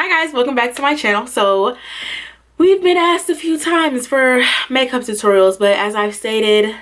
Hi guys, welcome back to my channel. So we've been asked a few times for makeup tutorials, but as I've stated,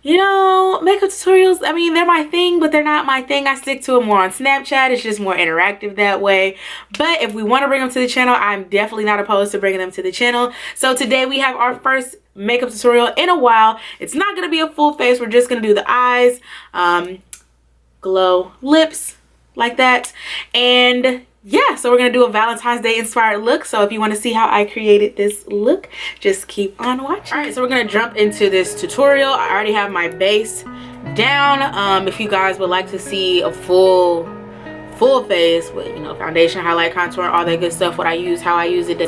you know, makeup tutorials, I mean, they're my thing, but they're not my thing. I stick to it more on Snapchat. It's just more interactive that way. But if we want to bring them to the channel, I'm definitely not opposed to bringing them to the channel. So today we have our first makeup tutorial in a while. It's not going to be a full face. We're just going to do the eyes, glow lips like that, and yeah, so we're gonna do a Valentine's Day inspired look. So if you want to see how I created this look, just keep on watching. All right, so we're gonna jump into this tutorial. I already have my base down. If you guys would like to see a full face with, you know, foundation, highlight, contour, all that good stuff, what I use, how I use it,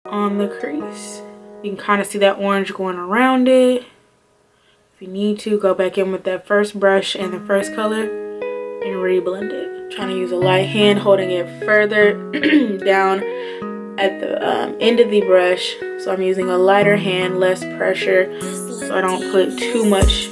on the crease. You can kind of see that orange going around it. If you need to, go back in with that first brush and the first color and reblend it. Trying to use a light hand, holding it further down at the end of the brush. So I'm using a lighter hand, less pressure, so I don't put too much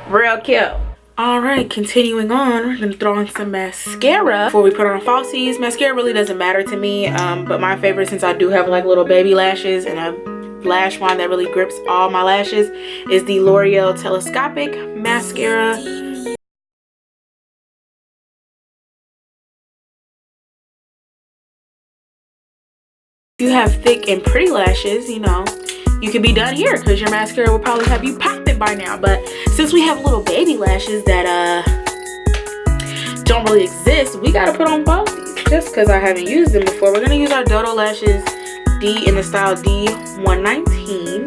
Real cute. All right, continuing on, we're gonna throw on some mascara before we put on falsies. Mascara really doesn't matter to me, but my favorite, since I do have like little baby lashes and a lash wand that really grips all my lashes, is the L'Oreal Telescopic Mascara. If you have thick and pretty lashes, you know, you could be done here because your mascara will probably have you popping by now. But since we have little baby lashes that don't really exist, we gotta put on falsies just because I haven't used them before. We're gonna use our Dodo lashes D in the style D119.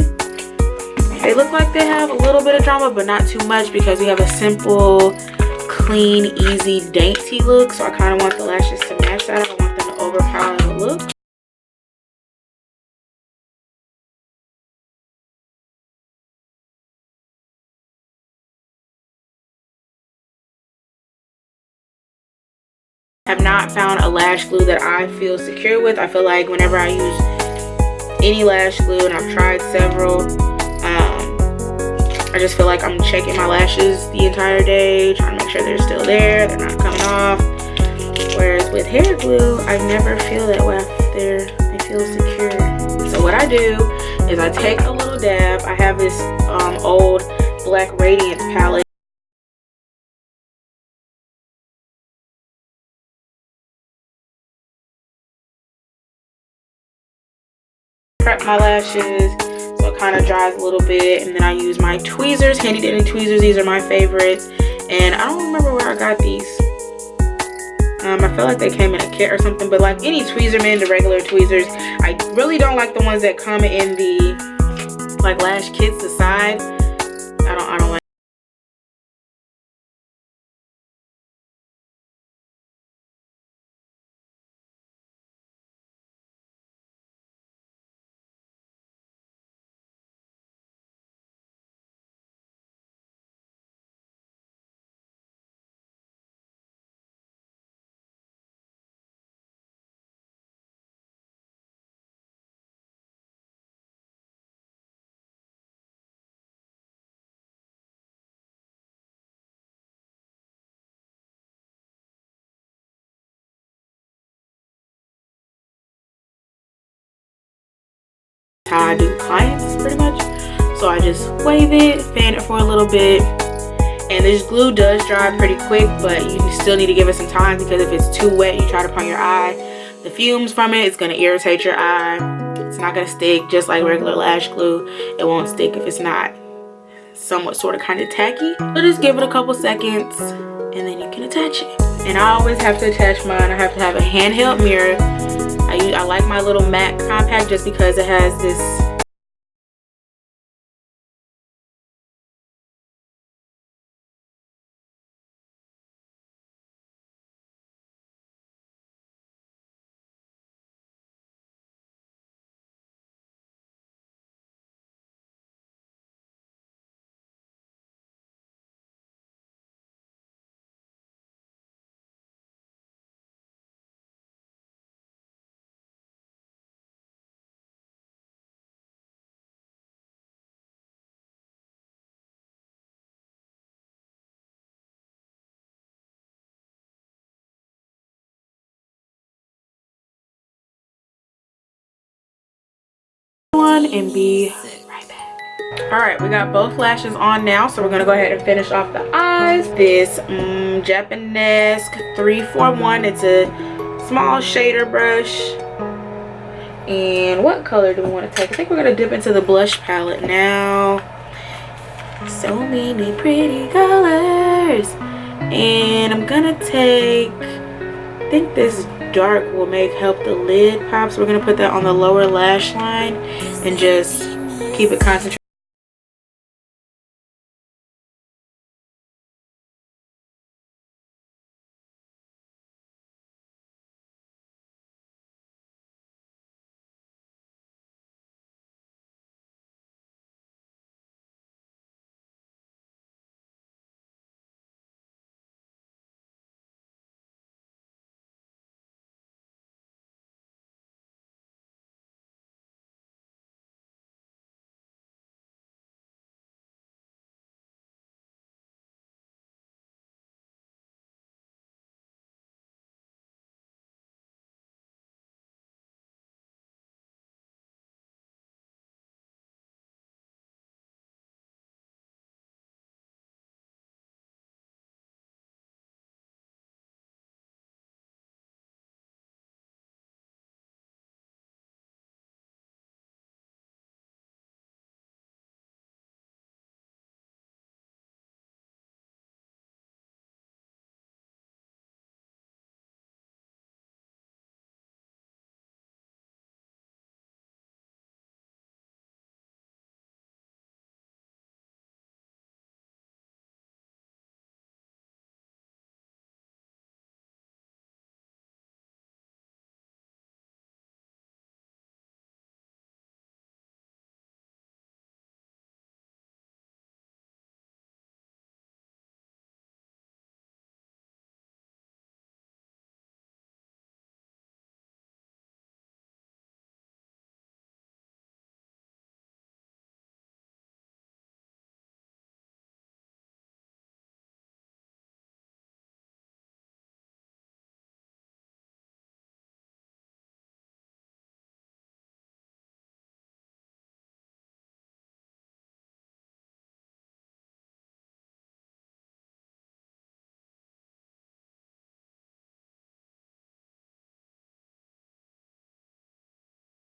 They look like they have a little bit of drama, but not too much because we have a simple, clean, easy, dainty look. So I kind of want the lashes to match that. I don't want them to overpower the look. Have not found a lash glue that I feel secure with. I feel like whenever I use any lash glue, and I've tried several, I just feel like I'm checking my lashes the entire day, trying to make sure they're still there, they're not coming off. Whereas with hair glue, I never feel that way. I feel secure. So what I do is I take a little dab. I have this old Black Radiance palette. Prep my lashes so it kind of dries a little bit, and then I use my tweezers, handy dandy tweezers. These are my favorites, and I don't remember where I got these. I feel like they came in a kit or something, but like any Tweezerman, the regular tweezers, I really don't like the ones that come in the like lash kits, the side. I don't like. How I do clients pretty much. So I just wave it, fan it for a little bit, and this glue does dry pretty quick, but you still need to give it some time because if it's too wet, you try to put on your eye, the fumes from it, it's going to irritate your eye. It's not going to stick just like regular lash glue. It won't stick if it's not somewhat sort of kind of tacky. So just give it a couple seconds and then you can attach it. And I always have to attach mine. I have to have a handheld mirror. I like my little MAC compact just because it has this one and be right back. All right, we got both lashes on now, so we're gonna go ahead and finish off the eyes. This Japanese 341. It's a small shader brush. And what color do we want to take? I think we're gonna dip into the blush palette now. So many pretty colors. And I'm gonna take, I think this dark will help the lid pop, so we're gonna put that on the lower lash line and just keep it concentrated.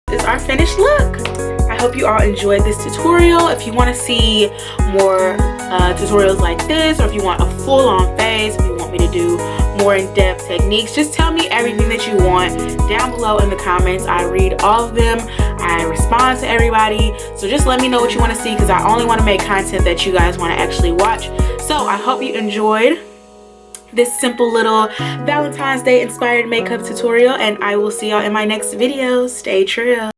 this is our finished look. I hope you all enjoyed this tutorial. If you want to see more tutorials like this, or if you want a full-on face, if you want me to do more in-depth techniques, just tell me everything that you want down below in the comments. I read all of them. I respond to everybody. So just let me know what you want to see, because I only want to make content that you guys want to actually watch. So I hope you enjoyed this simple little Valentine's Day inspired makeup tutorial, and I will see y'all in my next video. Stay true.